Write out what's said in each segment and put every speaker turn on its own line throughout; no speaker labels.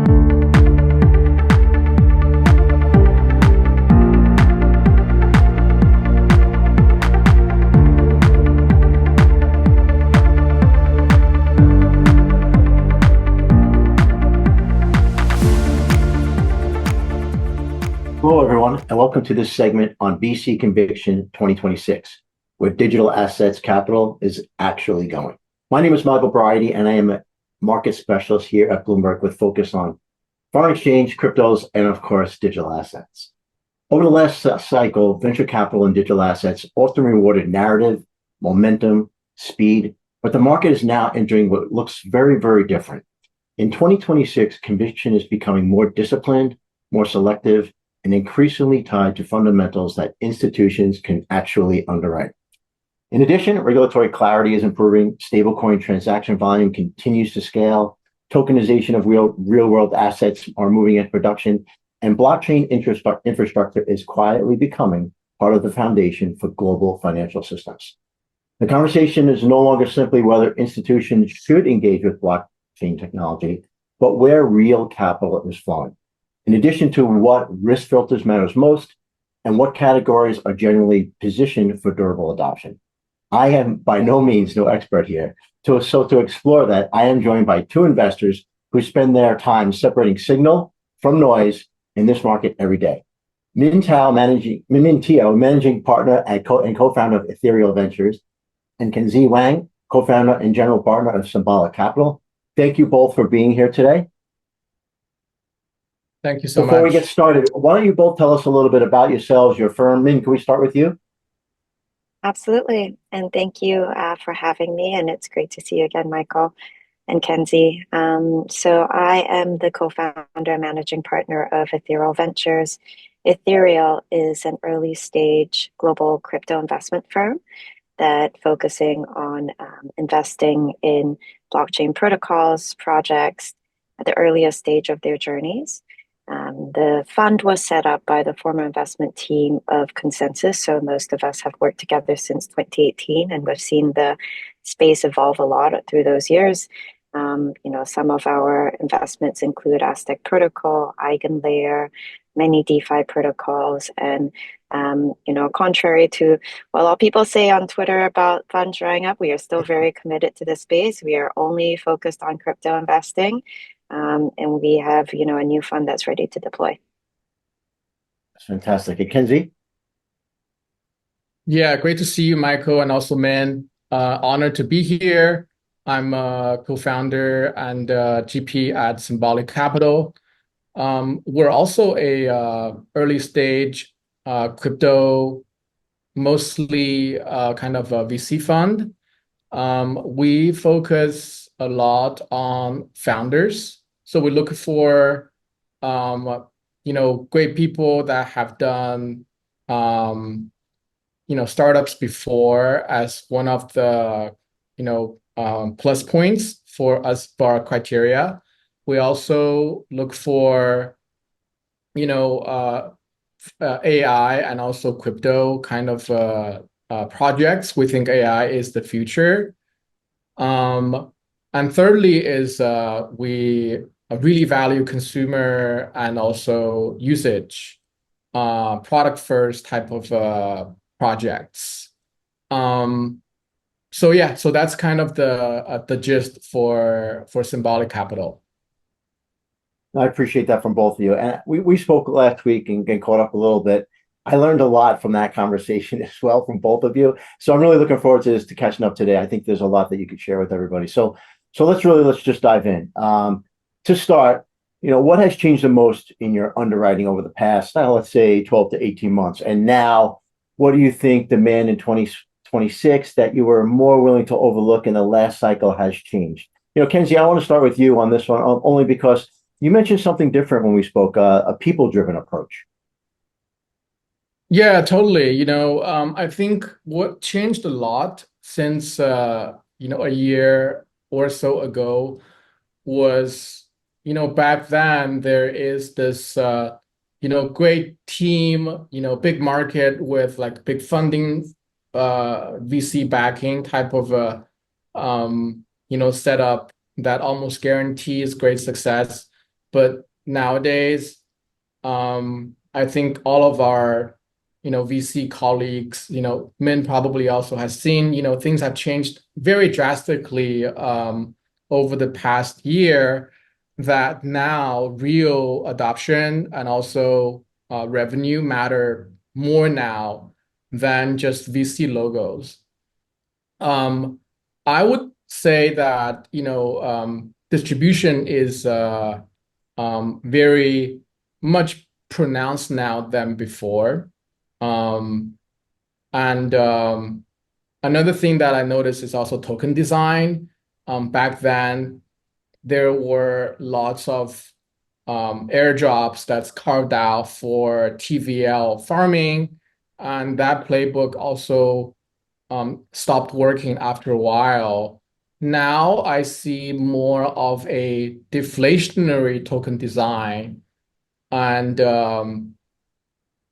Hello, everyone, and welcome to this segment on VC Conviction 2026, where digital assets capital is actually going. My name is Michael Bridie, and I am a market specialist here at Bloomberg with focus on foreign exchange, cryptos, and of course, digital assets. Over the last cycle, venture capital and digital assets often rewarded narrative, momentum, speed, but the market is now entering what looks very, very different. In 2026, conviction is becoming more disciplined, more selective, and increasingly tied to fundamentals that institutions can actually underwrite. In addition, regulatory clarity is improving, stablecoin transaction volume continues to scale, tokenization of real-world assets are moving into production, and blockchain infrastructure is quietly becoming part of the foundation for global financial systems. The conversation is no longer simply whether institutions should engage with blockchain technology, but where real capital is flowing. In addition to what risk filters matters most and what categories are generally positioned for durable adoption. I am by no means no expert here. To explore that, I am joined by two investors who spend their time separating signal from noise in this market every day. Min Tao, managing partner and co-founder of Ethereal Ventures, and Kenzi Wang, co-founder and general partner of Symbolic Capital. Thank you both for being here today.
Thank you so much.
Before we get started, why don't you both tell us a little bit about yourselves, your firm? Min, can we start with you?
Absolutely. And thank you for having me. And it's great to see you again, Michael and Kenzi. So I am the co-founder and managing partner of Ethereal Ventures. Ethereal is an early stage global crypto investment firm that focusing on investing in blockchain protocols, projects at the earliest stage of their journeys. The fund was set up by the former investment team of Consensus. So most of us have worked together since 2018, and we've seen the space evolve a lot through those years. Some of our investments include Aztec Protocol, EigenLayer, many DeFi protocols, and contrary to what a lot of people say on Twitter about funds drying up, we are still very committed to the space. We are only focused on crypto investing. And we have, a new fund that's ready to deploy.
That's fantastic. And Kenzi?
Yeah, great to see you, Michael, and also Min. Honored to be here. I'm a co-founder and GP at Symbolic Capital. We're also a early stage crypto, mostly kind of a VC fund. We focus a lot on founders. So we look for, great people that have done, startups before as one of the, plus points for us for our criteria. We also look for, AI and also crypto kind of projects. We think AI is the future. And thirdly is we really value consumer and also usage, product first type of projects. So that's kind of the gist for Symbolic Capital.
I appreciate that from both of you. And we spoke last week and caught up a little bit. I learned a lot from that conversation as well from both of you. So I'm really looking forward to catching up today. I think there's a lot that you could share with everybody. So let's just dive in. To start, what has changed the most in your underwriting over the past, let's say 12 to 18 months? And now, what do you think demand in 2026 that you were more willing to overlook in the last cycle has changed? Kenzi, I want to start with you on this one, only because you mentioned something different when we spoke, a people-driven approach.
Yeah, totally. I think what changed a lot since, a year or so ago was, back then there is this, great team, big market with like big funding, VC backing type of, setup that almost guarantees great success. but nowadays, I think all of our, VC colleagues, Min probably also has seen, things have changed very drastically over the past year, that now real adoption and also revenue matter more now than just VC logos. I would say that, distribution is very much pronounced now than before. And another thing that I noticed is also token design. Back then, there were lots of airdrops that's carved out for TVL farming, and that playbook also stopped working after a while. Now I see more of a deflationary token design and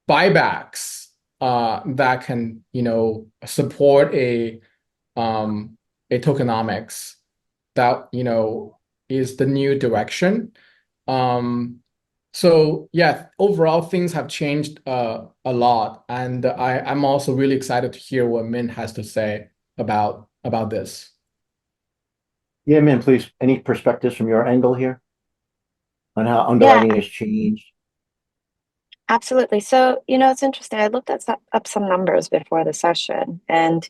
buybacks that can, support a tokenomics that, is the new direction. So yeah, overall things have changed a lot, and I'm also really excited to hear what Min has to say about this.
Yeah, man, please. Any perspectives from your angle here on how underwriting has changed?
Absolutely. So, it's interesting. I looked up some numbers before the session, and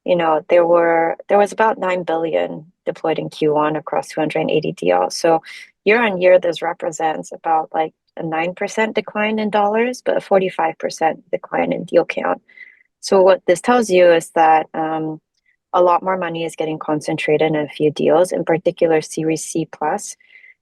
there was about 9 billion deployed in Q1 across 280 deals. So year on year, this represents about like a 9% decline in dollars, but a 45% decline in deal count. So what this tells you is that a lot more money is getting concentrated in a few deals. In particular, Series C plus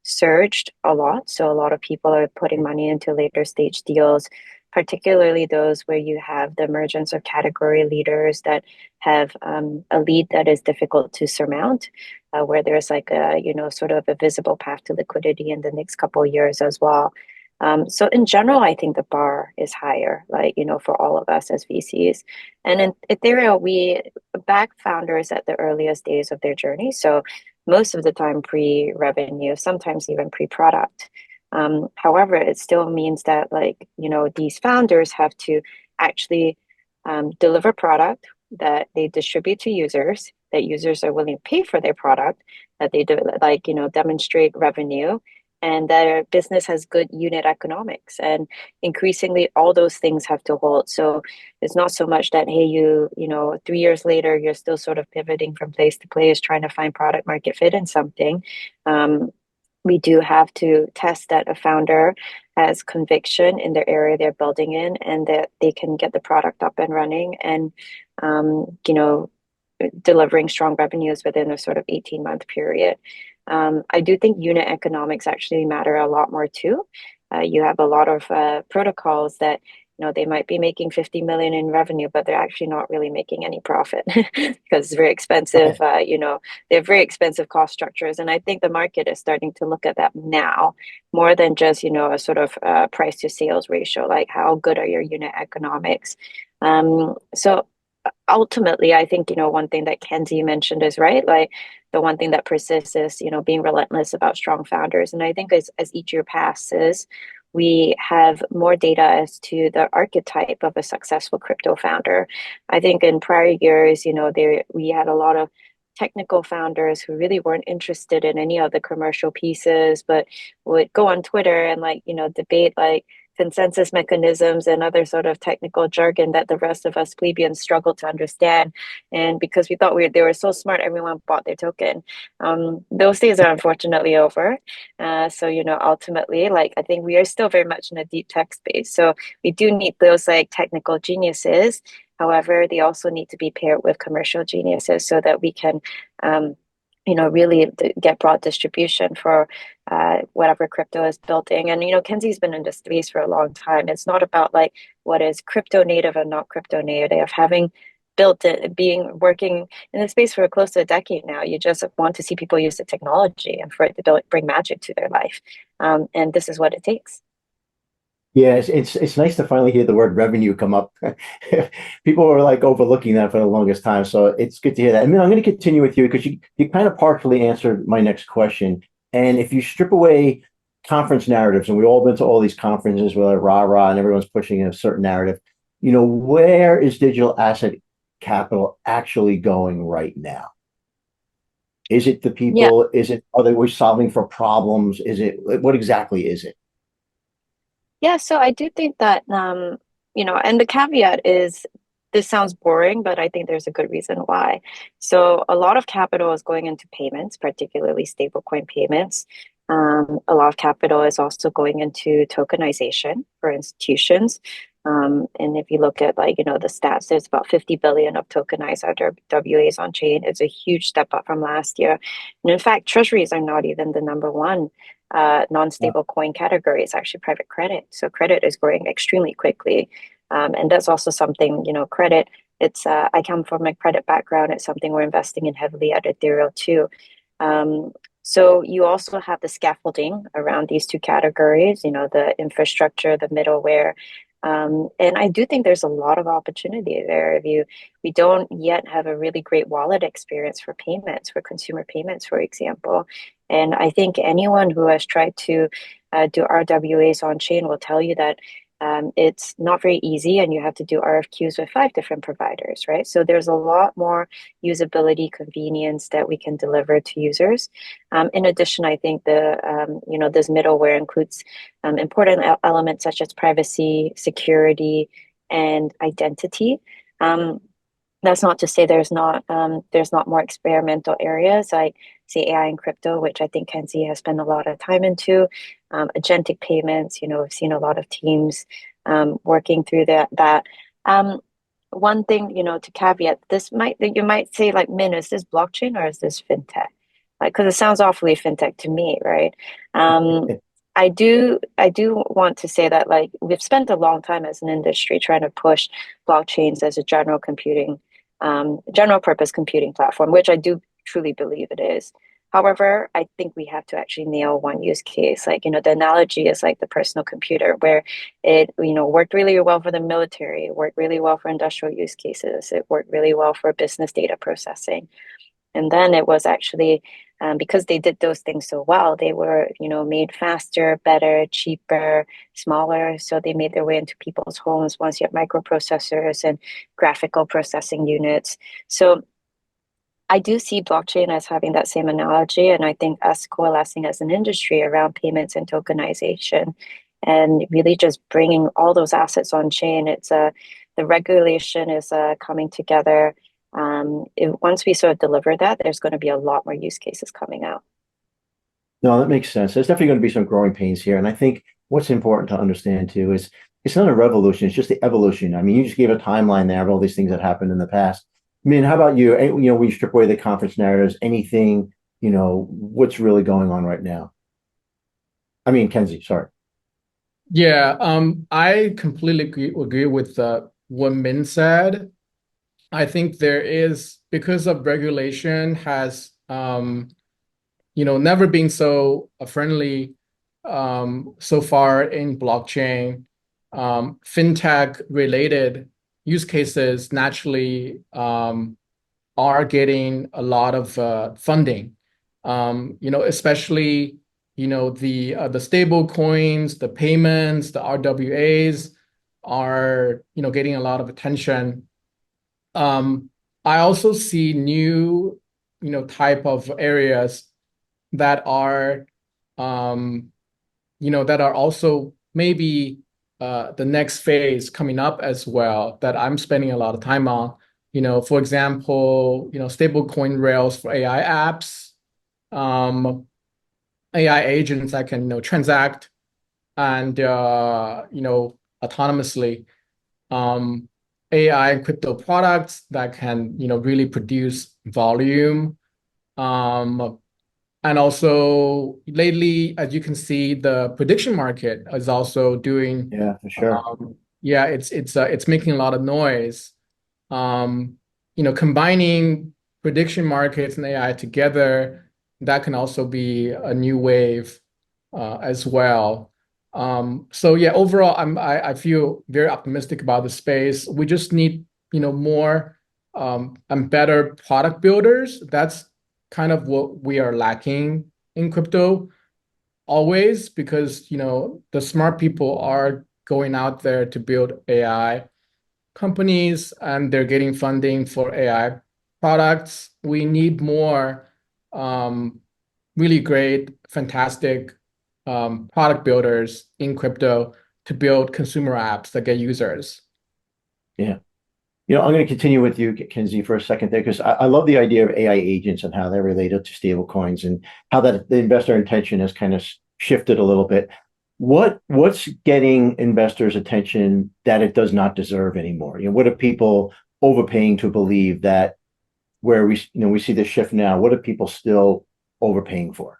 surged a lot. So a lot of people are putting money into later stage deals, particularly those where you have the emergence of category leaders that have a lead that is difficult to surmount, where there's like a, sort of a visible path to liquidity in the next couple of years as well. So in general, I think the bar is higher, like, for all of us as VCs. And in Ethereal, we back founders at the earliest days of their journey. So most of the time pre-revenue, sometimes even pre-product. However, it still means that, like, these founders have to actually deliver product that they distribute to users, that users are willing to pay for their product, that they do, like, demonstrate revenue, and their business has good unit economics. And increasingly, all those things have to hold. So it's not so much that, hey, 3 years later, you're still sort of pivoting from place to place, trying to find product market fit in something. We do have to test that a founder has conviction in their area they're building in, and that they can get the product up and running and, delivering strong revenues within a sort of 18-month period. I do think unit economics actually matter a lot more too. You have a lot of protocols that, they might be making 50 million in revenue, but they're actually not really making any profit because it's very expensive. They have very expensive cost structures. And I think the market is starting to look at that now more than just, a sort of price to sales ratio, like how good are your unit economics? So ultimately, I think, one thing that Kenzi mentioned is right. Like the one thing that persists is, being relentless about strong founders. And I think as each year passes, we have more data as to the archetype of a successful crypto founder. I think in prior years, we had a lot of technical founders who really weren't interested in any of the commercial pieces, but would go on Twitter and debate like consensus mechanisms and other sort of technical jargon that the rest of us plebeians struggled to understand. And because we thought they were so smart, everyone bought their token. Those days are unfortunately over. So, ultimately, like, I think we are still very much in a deep tech space. So we do need those like technical geniuses. However, they also need to be paired with commercial geniuses so that we can, really get broad distribution for whatever crypto is building. And, Kenzi's been in this space for a long time. It's not about like what is crypto native and not crypto native. Having built it, working in the space for close to a decade now, you just want to see people use the technology and for it to bring magic to their life. And this is what it takes.
Yeah, it's nice to finally hear the word revenue come up. People were like overlooking that for the longest time, so it's good to hear that. I mean, I'm going to continue with you because you kind of partially answered my next question. And if you strip away conference narratives, and we've all been to all these conferences where rah rah and everyone's pushing a certain narrative. Where is digital asset capital actually going right now? Is it the
Yeah.
people? Are they we solving for problems? What exactly is it?
Yeah, so I do think that, and the caveat is this sounds boring, but I think there's a good reason why. So a lot of capital is going into payments, particularly stablecoin payments. A lot of capital is also going into tokenization for institutions. And if you look at the stats, there's about 50 billion of tokenized RWAs on chain. It's a huge step up from last year. And in fact, treasuries are not even the number one non-stable coin category. Is actually private credit. So credit is growing extremely quickly. And that's also something, credit, I come from a credit background. It's something we're investing in heavily at Ethereal too. So you also have the scaffolding around these two categories, the infrastructure, the middleware. And I do think there's a lot of opportunity there. We don't yet have a really great wallet experience for payments, for consumer payments, for example. And I think anyone who has tried to do RWAs on chain will tell you that it's not very easy, and you have to do RFQs with 5 different providers, right? So there's a lot more usability, convenience that we can deliver to users. In addition, I think this middleware includes important elements such as privacy, security, and identity. That's not to say there's not more experimental areas like say AI and crypto, which I think Kenzi has spent a lot of time into. Agentic payments, we've seen a lot of teams working through that. One thing, to caveat, you might say like, Min, is this blockchain or is this fintech? Like, because it sounds awfully fintech to me, right? I do want to say that like we've spent a long time as an industry trying to push blockchains as a general purpose computing platform, which I do truly believe it is. However, I think we have to actually nail one use case. Like, the analogy is like the personal computer, where it, worked really well for the military, it worked really well for industrial use cases, it worked really well for business data processing. And then it was actually because they did those things so well, they were, made faster, better, cheaper, smaller. So they made their way into people's homes once you have microprocessors and graphical processing units. So I do see blockchain as having that same analogy. And I think us coalescing as an industry around payments and tokenization and really just bringing all those assets on chain, the regulation is coming together. Once we sort of deliver that, there's going to be a lot more use cases coming out.
No, that makes sense. There's definitely going to be some growing pains here. And I think what's important to understand too is it's not a revolution, it's just the evolution. I mean, you just gave a timeline there of all these things that happened in the past. I mean, how about you? We strip away the conference narratives, anything, what's really going on right now? I mean, Kenzi, sorry.
Yeah, I completely agree with what Min said. I think there is, because of regulation has never been so friendly so far in blockchain. Fintech related use cases naturally are getting a lot of funding. Especially the stable coins, the payments, the RWAs are getting a lot of attention. I also see new type of areas that are that are also maybe the next phase coming up as well, that I'm spending a lot of time on. For example, stable coin rails for AI apps, AI agents that can transact and autonomously, AI and crypto products that can really produce volume. And also lately, as you can see, the prediction market is also doing,
Yeah, for sure.
yeah, it's making a lot of noise. Combining prediction markets and AI together, that can also be a new wave as well. So yeah, overall, I feel very optimistic about the space. We just need more and better product builders. That's kind of what we are lacking in crypto. always, because the smart people are going out there to build AI companies and they're getting funding for AI products. We need more really great, fantastic product builders in crypto to build consumer apps that get users.
Yeah. I'm going to continue with you, Kenzi, for a second there, because I love the idea of AI agents and how they're related to stablecoins and how that the investor intention has kind of shifted a little bit. What's getting investors' attention that it does not deserve anymore? What are people overpaying to believe that where we see the shift now? What are people still overpaying for?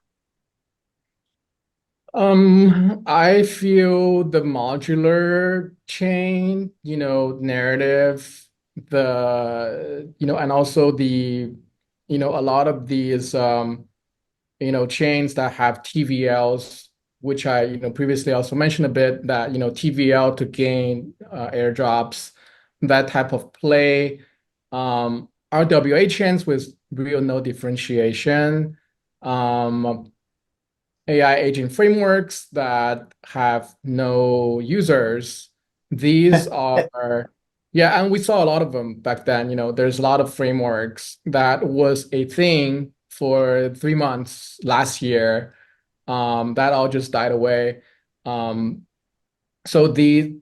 I feel the modular chain, narrative, and also a lot of these, chains that have TVLs, which I, previously also mentioned a bit that, TVL to gain airdrops, that type of play. RWA chains with real no differentiation. AI agent frameworks that have no users. These are, yeah, and we saw a lot of them back then. There's a lot of frameworks that was a thing for 3 months last year. That all just died away. So these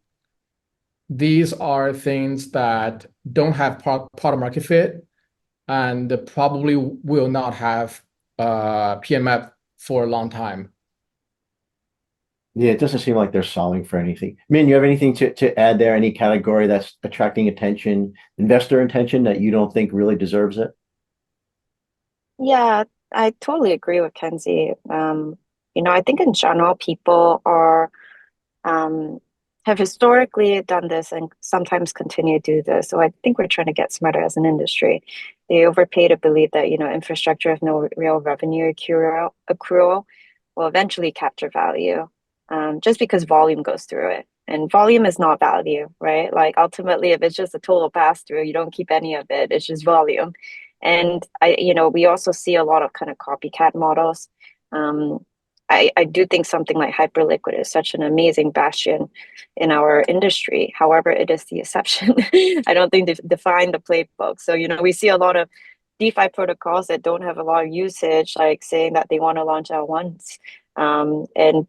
are things that don't have product market fit and probably will not have PMF for a long time.
Yeah, it doesn't seem like they're solving for anything. Min, you have anything to add there? Any category that's attracting attention, investor attention that you don't think really deserves it?
Yeah, I totally agree with Kenzie. I think in general, people are have historically done this and sometimes continue to do this. So I think we're trying to get smarter as an industry. They overpay to believe that, infrastructure with no real revenue accrual will eventually capture value, just because volume goes through it. And volume is not value, right? Like ultimately, if it's just a total pass through, you don't keep any of it. It's just volume. And we also see a lot of kind of copycat models. I do think something like Hyperliquid is such an amazing bastion in our industry. However, it is the exception. I don't think they've defined the playbook. So, we see a lot of DeFi protocols that don't have a lot of usage, like saying that they want to launch L1s, and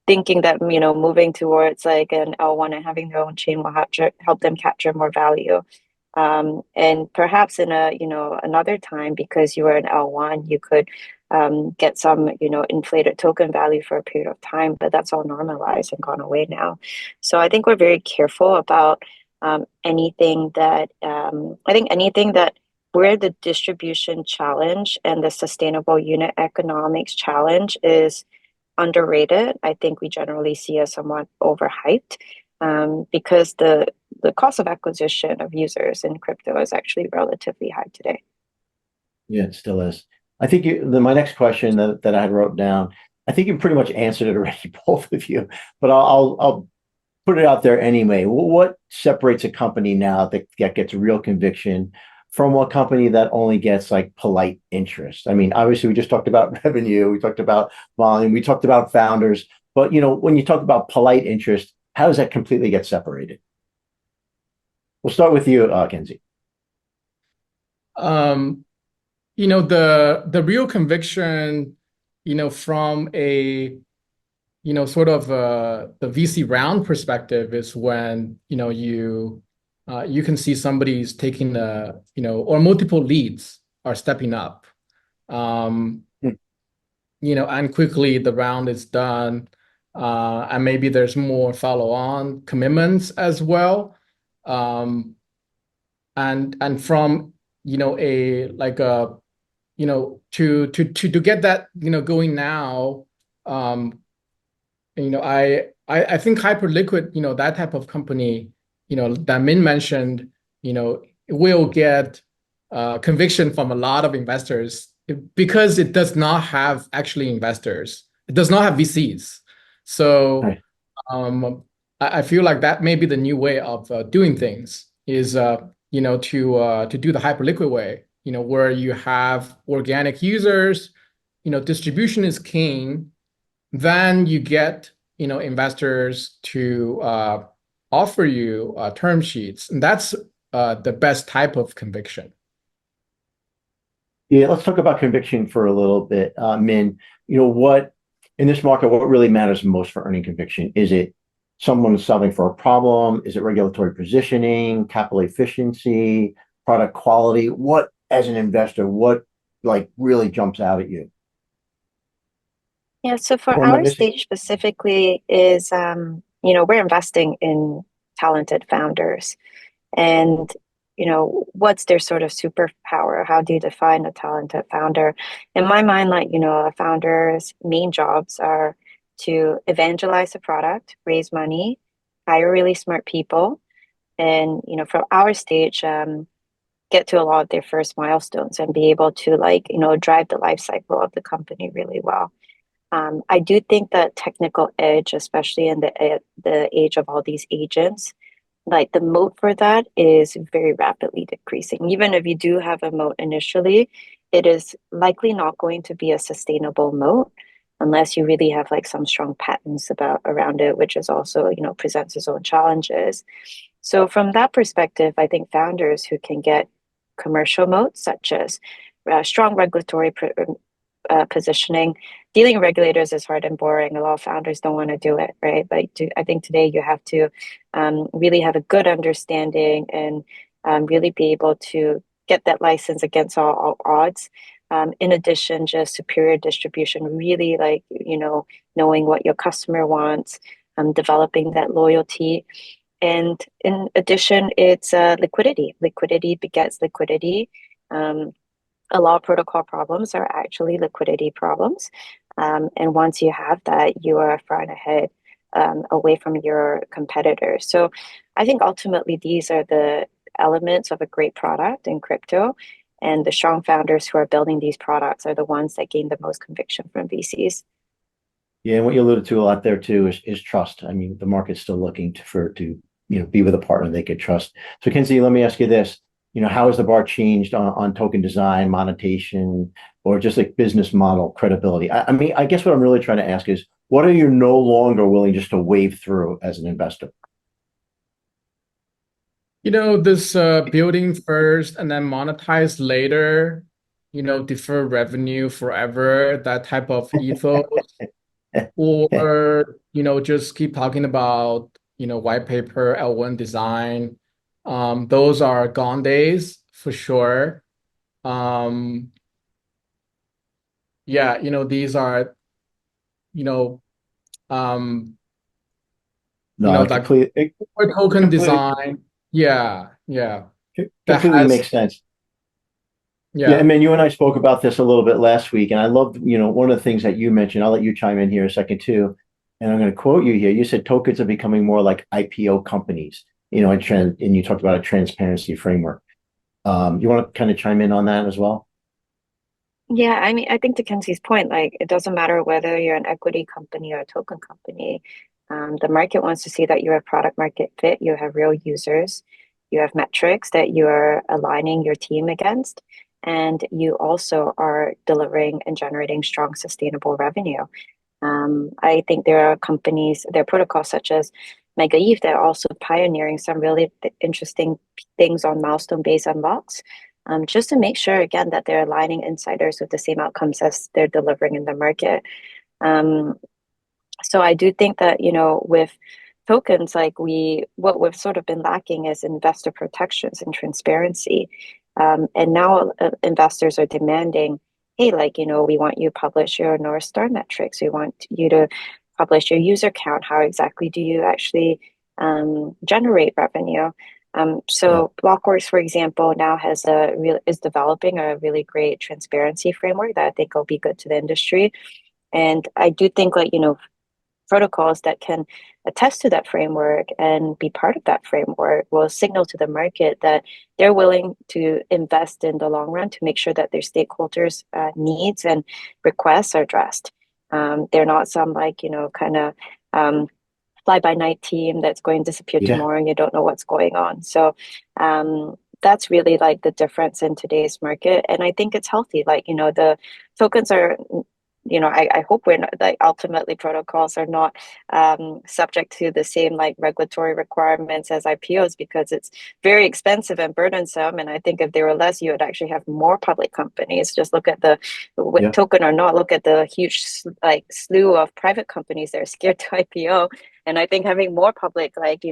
thinking that, moving towards like an L1 and having their own chain will help them capture more value. And perhaps in another time, because you were an L1, you could get some, inflated token value for a period of time, but that's all normalized and gone away now. So I think we're very careful about anything that where the distribution challenge and the sustainable unit economics challenge is underrated. I think we generally see as somewhat overhyped, because the cost of acquisition of users in crypto is actually relatively high today.
Yeah, it still is. I think my next question that I had wrote down, I think you pretty much answered it already, both of you, but I'll put it out there anyway. What separates a company now that gets real conviction from a company that only gets like polite interest? I mean, obviously we just talked about revenue, we talked about volume, we talked about founders, but when you talk about polite interest, how does that completely get separated? We'll start with you, Kenzi.
The real conviction, from a sort of the VC round perspective is when you can see somebody's taking or multiple leads are stepping up, and quickly the round is done, and maybe there's more follow-on commitments as well, and from a like a to get that going now. I think Hyperliquid, that type of company, that Min mentioned, will get conviction from a lot of investors because it does not have actually investors. It does not have VCs. So
Right.
I feel like that may be the new way of doing things is, to do the Hyperliquid way, where you have organic users, distribution is king. then you get, investors to offer you term sheets. And that's the best type of conviction.
Yeah, let's talk about conviction for a little bit. Min, what in this market, what really matters most for earning conviction? Is it someone solving for a problem? Is it regulatory positioning, capital efficiency, product quality? What, as an investor, what like really jumps out at you?
Yeah, so for
Or am I
our
missing?
stage specifically is, we're investing in talented founders. And, what's their sort of superpower? How do you define a talented founder? In my mind, a founder's main jobs are to evangelize the product, raise money, hire really smart people, and, from our stage, get to a lot of their first milestones and be able to drive the life cycle of the company really well. I do think that technical edge, especially in the age of all these agents, like the moat for that is very rapidly decreasing. Even if you do have a moat initially, it is likely not going to be a sustainable moat unless you really have like some strong patents around it, which is also, presents its own challenges. So from that perspective, I think founders who can get commercial moats such as strong regulatory positioning. Dealing with regulators is hard and boring. A lot of founders don't want to do it, right? But I think today you have to really have a good understanding and really be able to get that license against all odds. In addition, just superior distribution, really knowing what your customer wants, developing that loyalty. And in addition, it's liquidity. Liquidity begets liquidity. A lot of protocol problems are actually liquidity problems. And once you have that, you are far ahead away from your competitors. So I think ultimately these are the elements of a great product in crypto. And the strong founders who are building these products are the ones that gain the most conviction from VCs.
Yeah, and what you alluded to a lot there too is trust. I mean, the market's still looking to be with a partner they could trust. So, Kenzi, let me ask you this: how has the bar changed on token design, monetization, or just like business model credibility? I mean, I guess what I'm really trying to ask is, what are you no longer willing just to wade through as an investor?
This building first and then monetize later, defer revenue forever, that type of ethos, or, just keep talking about, white paper, L1 design. Those are gone days for sure. Um, yeah, these are, you know, um,
No, it
like
completely,
for token
completely,
design. Yeah, yeah. That
completely
has,
makes sense. Yeah, I
yeah.
mean, you and I spoke about this a little bit last week, and I loved, one of the things that you mentioned. I'll let you chime in here a second too, and I'm going to quote you here. You said tokens are becoming more like IPO companies, and you talked about a transparency framework. You want to kind of chime in on that as well?
Yeah, I mean, I think to Kenzie's point, like it doesn't matter whether you're an equity company or a token company. The market wants to see that you're a product market fit, you have real users, you have metrics that you are aligning your team against, and you also are delivering and generating strong, sustainable revenue. I think there are companies, there are protocols such as Mega Eve that are also pioneering some really interesting things on milestone-based unlocks, just to make sure again that they're aligning insiders with the same outcomes as they're delivering in the market. Um, so I do think that, with tokens, like what we've sort of been lacking is investor protections and transparency. And now investors are demanding, hey, we want you to publish your North Star metrics. We want you to publish your user count. How exactly do you actually generate revenue?
Yeah.
So Blockworks, for example, now is developing a really great transparency framework that I think will be good to the industry. And I do think protocols that can attest to that framework and be part of that framework will signal to the market that they're willing to invest in the long run to make sure that their stakeholders' needs and requests are addressed. They're not some kind of fly by night team that's going to disappear
Yeah.
tomorrow and you don't know what's going on. So that's really like the difference in today's market. And I think it's healthy. The tokens are I hope we're not, like, ultimately protocols are not subject to the same like regulatory requirements as IPOs, because it's very expensive and burdensome. And I think if there were less, you would actually have more public companies. Just look at the, with token or not, look at the huge like slew of private companies that are scared to IPO. And I think having more public, like,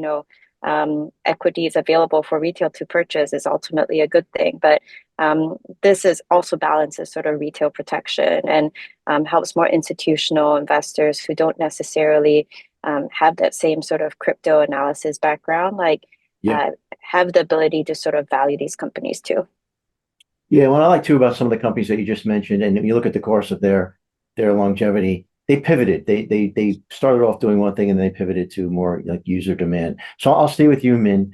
equities available for retail to purchase is ultimately a good thing. But this is also balances sort of retail protection and helps more institutional investors who don't necessarily have that same sort of crypto analysis background, like have the ability to sort of value these companies too.
Yeah, what I like too about some of the companies that you just mentioned, and you look at the course of their longevity, they pivoted. They started off doing one thing and they pivoted to more like user demand. So I'll stay with you, Min.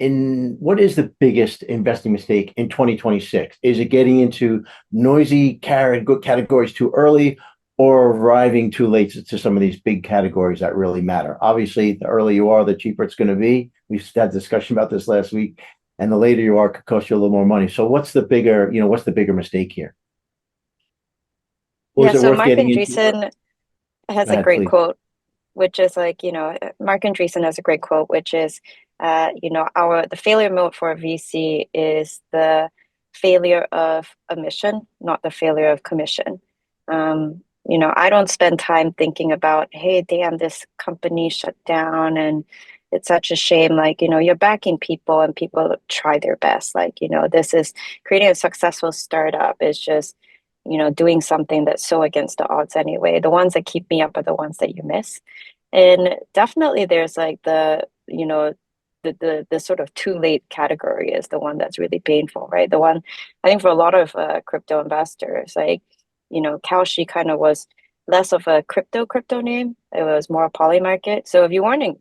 In what is the biggest investing mistake in 2026? Is it getting into noisy categories too early, or arriving too late to some of these big categories that really matter? Obviously, the earlier you are, the cheaper it's going to be. We've had a discussion about this last week, and the later you are, could cost you a little more money. So what's the bigger mistake here? Or
Yeah,
is it
so
worth
Mark
getting into?
Andreessen has
Go
a
ahead,
great
please.
quote, which is like, Mark Andreessen has a great quote, which is, the failure mode for a VC is the failure of a mission, not the failure of commission. I don't spend time thinking about, hey, damn, this company shut down and it's such a shame. Like, you're backing people and people try their best. Like, this is creating a successful startup is just, doing something that's so against the odds anyway. The ones that keep me up are the ones that you miss. And definitely there's like the sort of too late category is the one that's really painful, right? The one I think for a lot of crypto investors, like, Kalshi kind of was less of a crypto name. It was more a poly market. So if you weren't in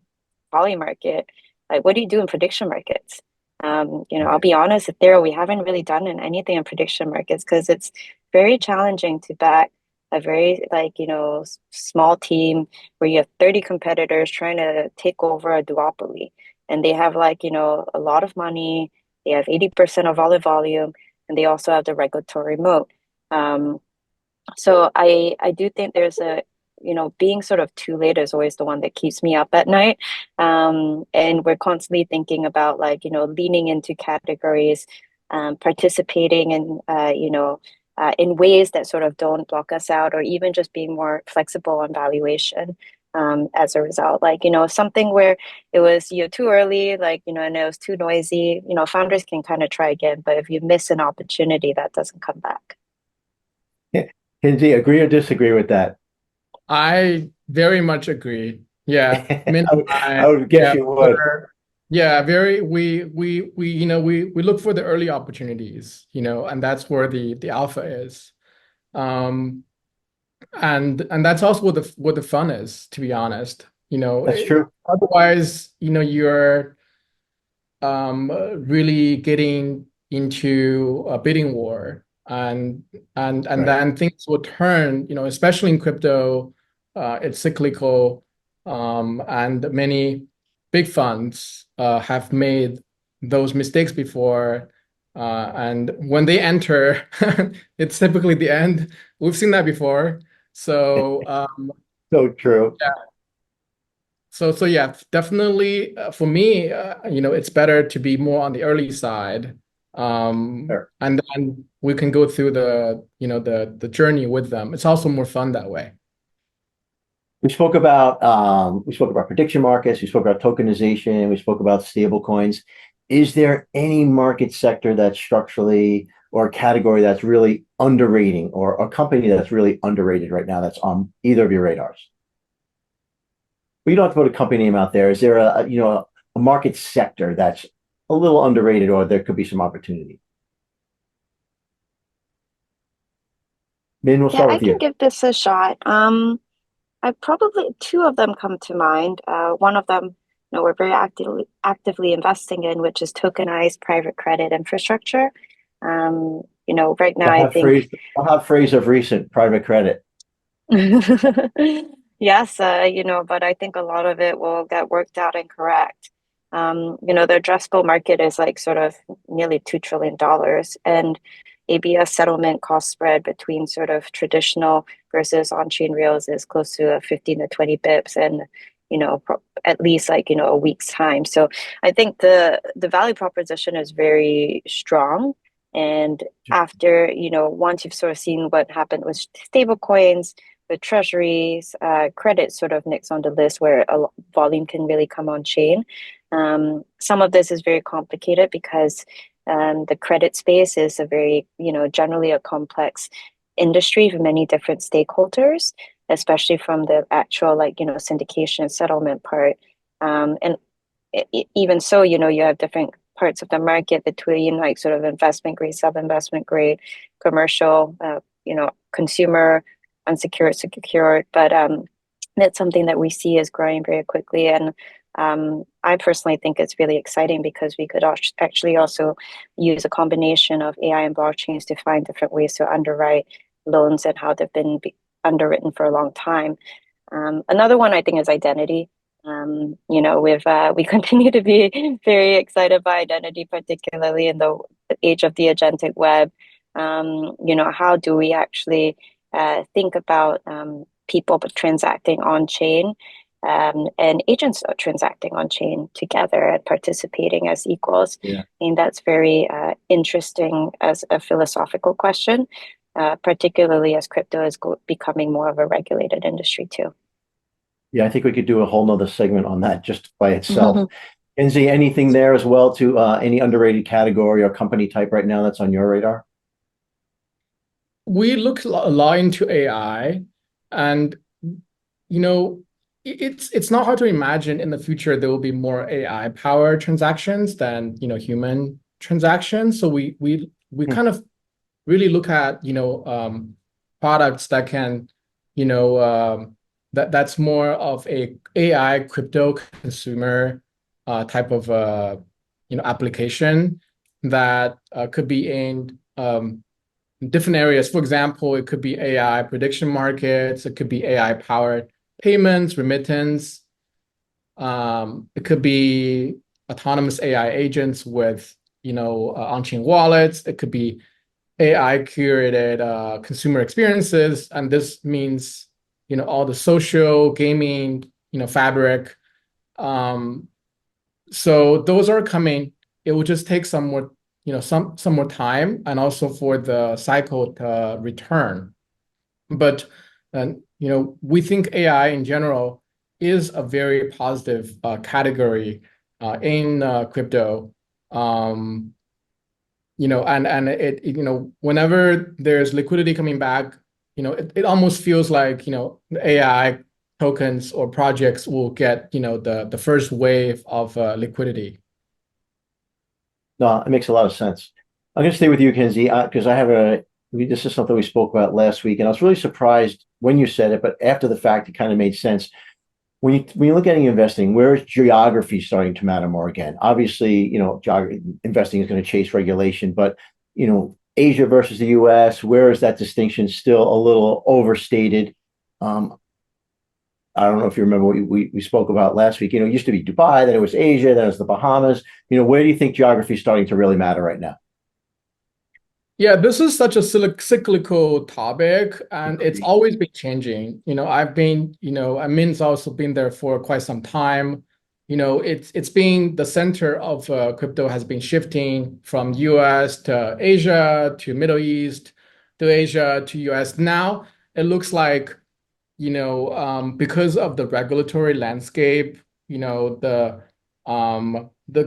poly market, like, what do you do in prediction markets? I'll
Right.
be honest, Ethereal, we haven't really done anything in prediction markets because it's very challenging to back a very, like, small team where you have 30 competitors trying to take over a duopoly, and they have, like, a lot of money, they have 80% of all the volume, and they also have the regulatory moat. So I do think there's a, being sort of too late is always the one that keeps me up at night. And we're constantly thinking about, like, leaning into categories, participating in ways that sort of don't block us out, or even just being more flexible on valuation. As a result, like, something where it was, too early, like, and it was too noisy, founders can kind of try again, but if you miss an opportunity, that doesn't come back.
Yeah. Kenzi, agree or disagree with that?
I very much agree. Yeah, Min and
I would guess
yeah,
you would.
very we look for the early opportunities, and that's where the alpha is. Um, and that's also what the fun is, to be honest.
That's true.
Otherwise, you're really getting into a bidding war, and
Right.
then things will turn, especially in crypto, it's cyclical, and many big funds have made those mistakes before, and when they enter, it's typically the end. We've seen that before. So
So true.
so yeah, definitely, for me, it's better to be more on the early side,
Sure.
and then we can go through the journey with them. It's also more fun that way.
We spoke about prediction markets, we spoke about tokenization, we spoke about stable coins. Is there any market sector that's structurally, or a category that's really underrating, or a company that's really underrated right now that's on either of your radars? We don't have to put a company name out there. Is there a market sector that's a little underrated, or there could be some opportunity? Min, we'll
Yeah,
start
I
with
can
you.
give this a shot. I probably two of them come to mind. One of them, we're very actively investing in, which is tokenized private credit infrastructure. Right now,
I'll
I
have
think
phrase I'll have phrase of recent private credit.
yes, but I think a lot of it will get worked out and correct. The addressable market is like sort of nearly $2 trillion, and ABS settlement cost spread between sort of traditional versus on-chain rails is close to 15 to 20 bips and at least like a week's time. So I think the value proposition is very strong. And after once you've sort of seen what happened with stablecoins, with treasuries, credit sort of next on the list where volume can really come on chain. Some of this is very complicated because the credit space is a very generally a complex industry for many different stakeholders, especially from the actual syndication and settlement part. And even so, you have different parts of the market between like sort of investment grade, sub-investment grade, commercial, consumer, unsecured, secured. But that's something that we see is growing very quickly. And I personally think it's really exciting because we could actually also use a combination of AI and blockchains to find different ways to underwrite loans and how they've been underwritten for a long time. Another one I think is identity. We continue to be very excited by identity, particularly in the age of the agentic web. How do we actually think about people transacting on chain and agents are transacting on chain together and participating as equals?
Yeah.
And that's very interesting as a philosophical question, particularly as crypto is becoming more of a regulated industry too.
Yeah, I think we could do a whole nother segment on that just by itself. Kenzi, anything there as well to any underrated category or company type right now that's on your radar?
We look a lot into AI, and it's not hard to imagine in the future there will be more AI powered transactions than human transactions. So we kind of really look at products that can that's more of a AI crypto consumer type of application that could be in different areas. For example, it could be AI prediction markets. It could be AI powered payments, remittance. It could be autonomous AI agents with on-chain wallets. It could be AI curated consumer experiences, and this means all the social gaming fabric. So those are coming. It will just take some more some more time, and also for the cycle to return. But we think AI in general is a very positive category in crypto. And it whenever there's liquidity coming back, it almost feels like AI tokens or projects will get the first wave of liquidity.
No, it makes a lot of sense. I'm going to stay with you, Kenzi, because this is something we spoke about last week, and I was really surprised when you said it, but after the fact, it kind of made sense. When you look at investing, where is geography starting to matter more again? Obviously, investing is going to chase regulation, but Asia versus the US, where is that distinction still a little overstated? I don't know if you remember what we spoke about last week. It used to be Dubai, then it was Asia, then it was the Bahamas. Where do you think geography is starting to really matter right now?
Yeah, this is such a cyclical topic, and it's always been changing. Min's also been there for quite some time. It's been the center of crypto has been shifting from US to Asia to Middle East to Asia to US. Now it looks like because of the regulatory landscape, the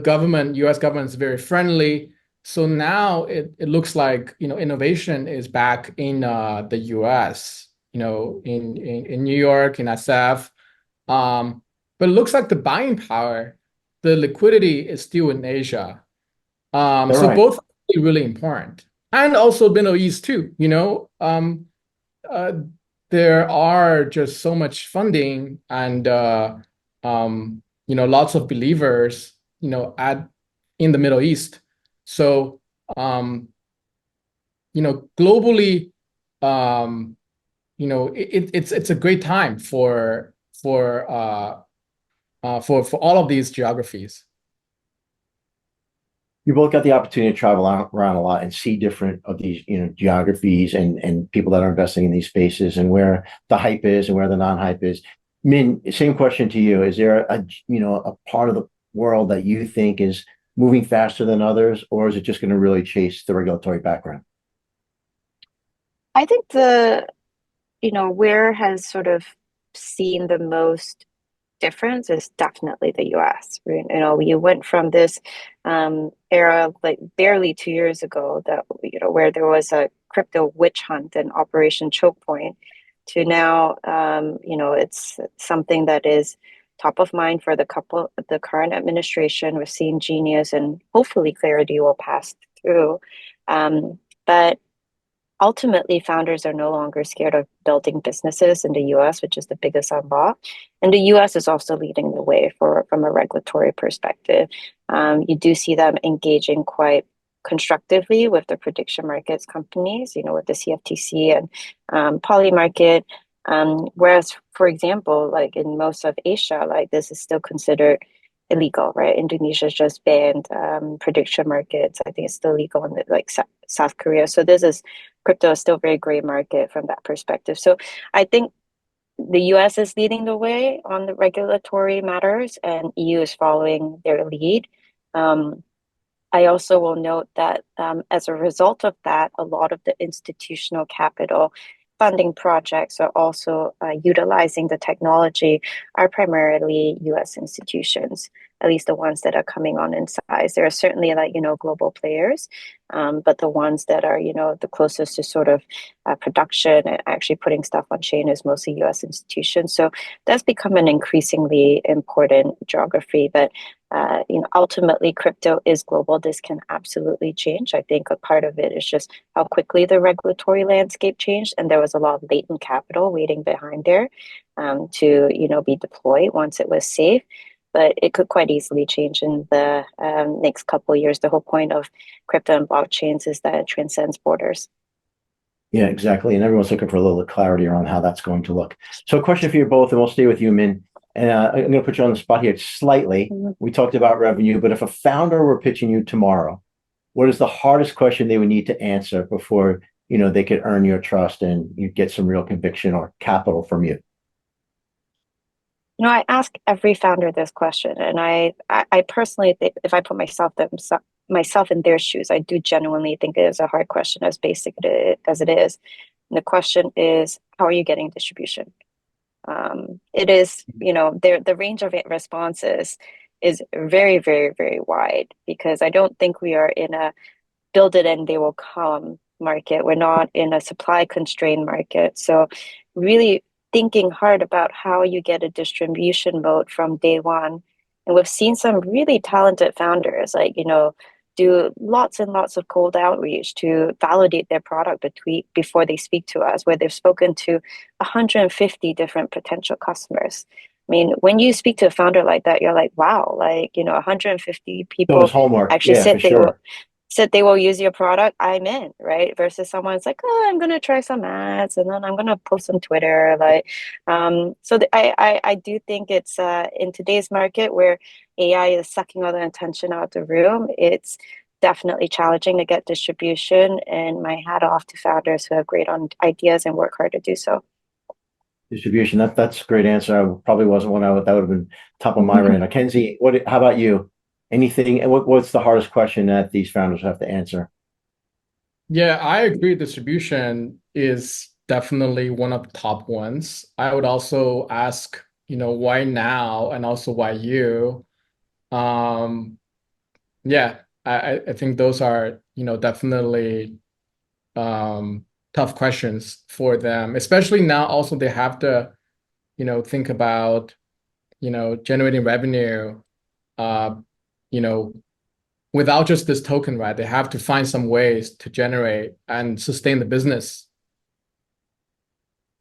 government, US government is very friendly. So now it looks like innovation is back in the US, in New York, in SF. But it looks like the buying power, the liquidity is still in Asia. So
right.
Both are really important. And also Middle East too, there are just so much funding and lots of believers in the Middle East. So globally, it's a great time for all of these geographies.
You both got the opportunity to travel around a lot and see different of these, geographies and people that are investing in these spaces and where the hype is and where the non-hype is. Min, same question to you. Is there a part of the world that you think is moving faster than others, or is it just going to really chase the regulatory background?
I think where has sort of seen the most difference is definitely the US. Right? You went from this era like barely 2 years ago that where there was a crypto witch hunt and Operation Choke Point to now it's something that is top of mind for the current administration. We're seeing genius and hopefully clarity will pass through. But ultimately, founders are no longer scared of building businesses in the US, which is the biggest unlock. And the US is also leading the way from a regulatory perspective. You do see them engaging quite constructively with the prediction markets companies, with the CFTC and Polymarket. Whereas, for example, like in most of Asia, like this is still considered illegal, right? Indonesia's just banned prediction markets. I think it's still legal in South Korea. So this is crypto is still very gray market from that perspective. So I think the US is leading the way on the regulatory matters, and EU is following their lead. I also will note that as a result of that, a lot of the institutional capital funding projects are also utilizing the technology are primarily US institutions, at least the ones that are coming on in size. There are certainly global players, but the ones that are, the closest to sort of production and actually putting stuff on chain is mostly US institutions. So that's become an increasingly important geography. But ultimately, crypto is global. This can absolutely change. I think a part of it is just how quickly the regulatory landscape changed, and there was a lot of latent capital waiting behind there to be deployed once it was safe. But it could quite easily change in the next couple of years. The whole point of crypto and blockchains is that it transcends borders.
Yeah, exactly. And everyone's looking for a little clarity around how that's going to look. So, a question for you both, and we'll stay with you, Min. And I'm going to put you on the spot here slightly.
Mhm.
We talked about revenue, but if a founder were pitching you tomorrow, what is the hardest question they would need to answer before they could earn your trust and you get some real conviction or capital from you?
I ask every founder this question, and I personally think if I put myself in their shoes, I do genuinely think it is a hard question, as basic as it is. And the question is, how are you getting distribution? It is, the range of responses is very, very, very wide because I don't think we are in a build it and they will come market. We're not in a supply constrained market. So really thinking hard about how you get a distribution mode from day one. And we've seen some really talented founders, do lots and lots of cold outreach to validate their product before they speak to us, where they've spoken to 150 different potential customers. I mean, when you speak to a founder like that, you're like, wow, 150
So his
people
homework,
actually
yeah, for sure.
said they will use your product, I'm in, right? Versus someone's like, oh, I'm gonna try some ads and then I'm gonna post on Twitter. I do think it's in today's market where AI is sucking all the attention out of the room, it's definitely challenging to get distribution. And my hat off to founders who have great on ideas and work hard to do so.
Distribution. That's a great answer. I probably wasn't one that would have been top of my radar. Kenzi, how about you? Anything? What's the hardest question that these founders have to answer?
Yeah, I agree. Distribution is definitely one of the top ones. I would also ask, why now and also why you? Um, yeah, I think those are, definitely tough questions for them, especially now also they have to, think about, generating revenue, uh, you know, without just this token, right? They have to find some ways to generate and sustain the business.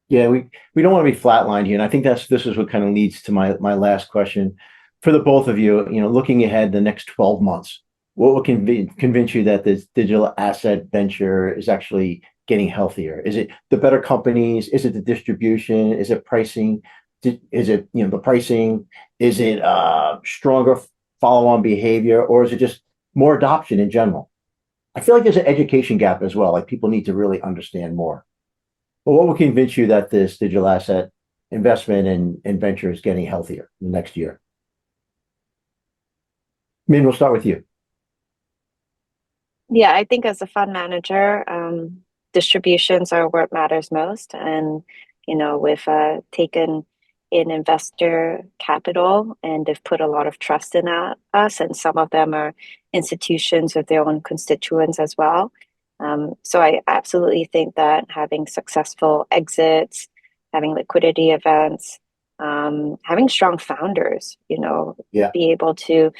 Yeah, we don't want to be flatlined here, and I think this is what kind of leads to my last question for the both of you. Looking ahead the next 12 months, what will convince you that this digital asset venture is actually getting healthier? Is it the better companies? Is it the distribution? Is it pricing? Is it the pricing? Is it stronger follow-on behavior, or is it just more adoption in general. I feel like there's an education gap as well. Like people need to really understand more. But what will convince you that this digital asset investment and venture is getting healthier in the next year? Min, we'll start with you.
Yeah, I think as a fund manager, distributions are what matters most. And, we've taken in investor capital and they've put a lot of trust in us. And some of them are institutions of their own constituents as well. So I absolutely think that having successful exits, having liquidity events, having strong founders, be able to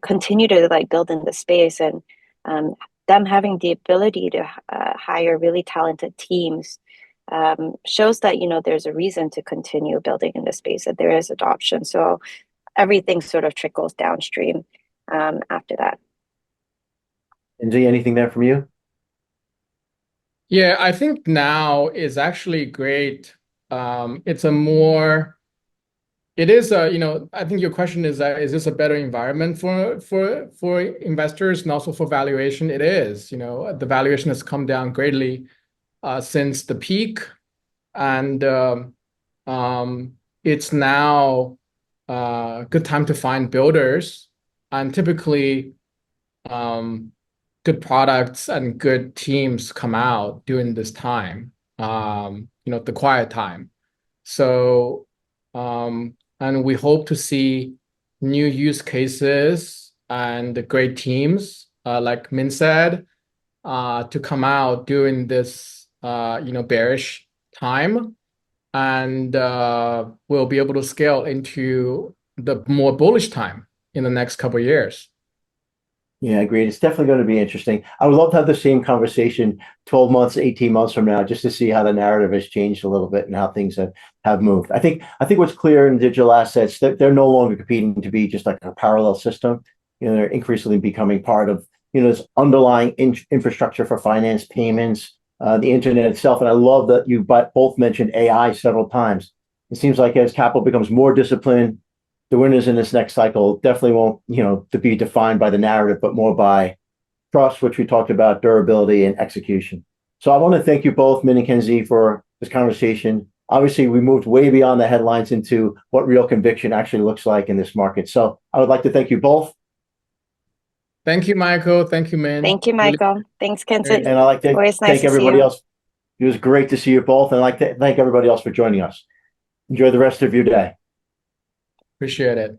continue to like build in the space and them having the ability to hire really talented teams shows that there's a reason to continue building in the space, that there is adoption. So everything sort of trickles downstream after that.
Kenzi, anything there from you? Yeah, I think now is actually great. It's a more, it is a, I think your question is this a better environment for investors and also for valuation? It is, the valuation has come down greatly since the peak, and it's now a good time to find builders, and typically good products and good teams come out during this time, the quiet time. So, and we hope to see new use cases and great teams, like Min said, to come out during this, bearish time, and we'll be able to scale into the more bullish time in the next couple of years.
Yeah, agreed. It's definitely going to be interesting. I would love to have the same conversation 12 months, 18 months from now, just to see how the narrative has changed a little bit and how things have moved. I think what's clear in digital assets, that they're no longer competing to be just like a parallel system. They're increasingly becoming part of, this underlying infrastructure for finance, payments, the internet itself. And I love that you both mentioned AI several times. It seems like as capital becomes more disciplined, the winners in this next cycle definitely won't, to be defined by the narrative, but more by trust, which we talked about, durability and execution. So I want to thank you both, Min and Kenzi, for this conversation. Obviously, we moved way beyond the headlines into what real conviction actually looks like in this market. So I would like to thank you both.
Thank you, Michael. Thank you, Min.
Thank you, Michael. Really, thanks, Kenzi.
And I'd like to thank everybody else. It was great to see you both. And I'd like to thank everybody else for joining us. Enjoy the rest of your day.
Appreciate it.